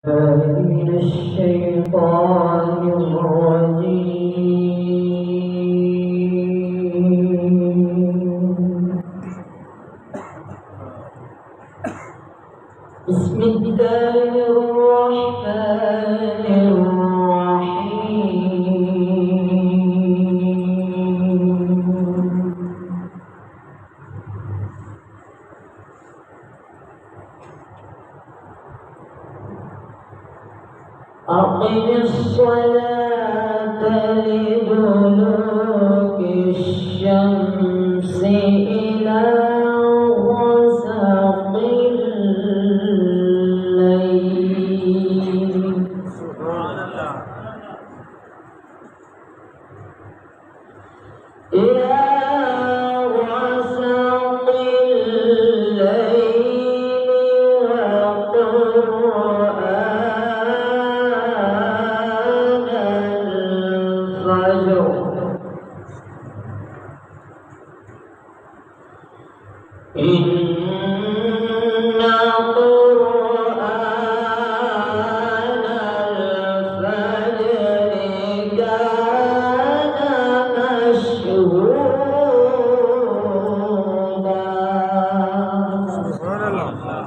من الشيطان الرجيم. بسم الله الرحمن الرحيم. أقم الصلاة لدلوك الشمس إلى غسق الليل إن قرآن الفجر كان مشهودا. سبحان الله.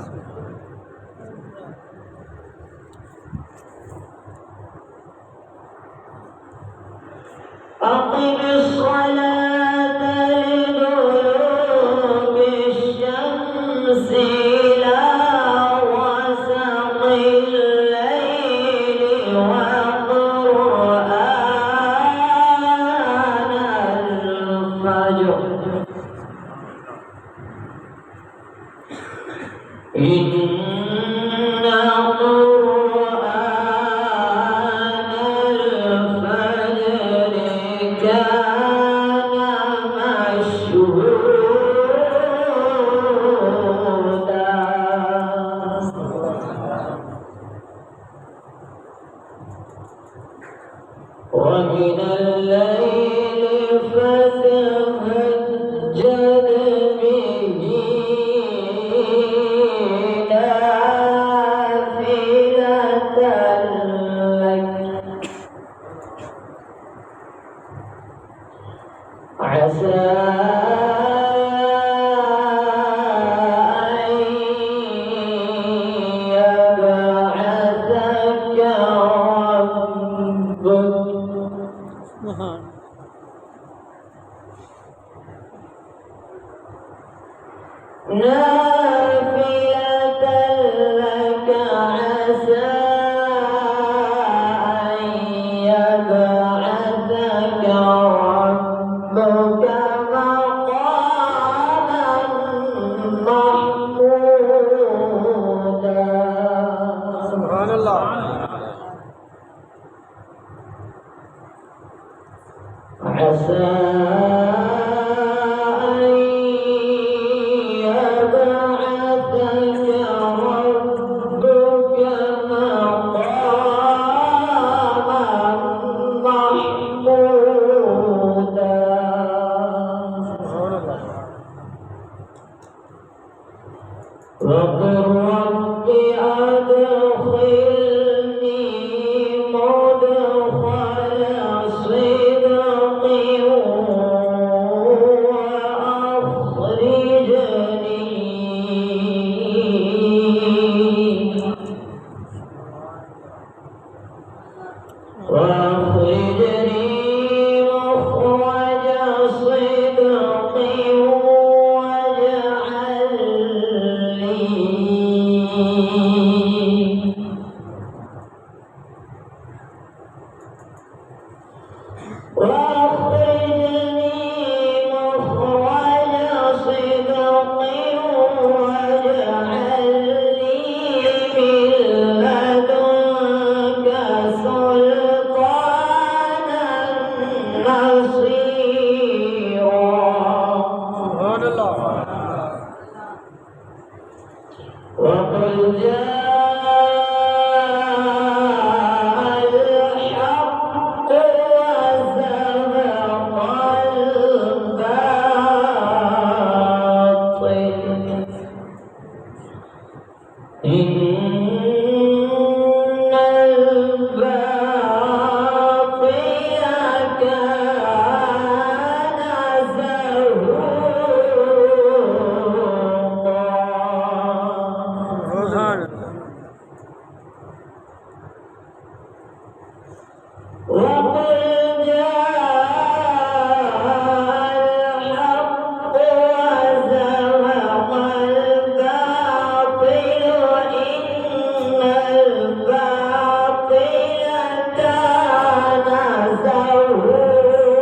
أقم الصلاة لدلوك الشمس إلى غسق الليل وقرآن الفجر إن قرآن الفجر كان مشهودا. ومن الليل فتهجد به نافلة لك عسى أن يبعثك ربك نافلة لك عسى أن يبعثك ربك مقاما محمودا. سبحان الله. عسى وقل رب أدخلني مدخل صدق وأخرجني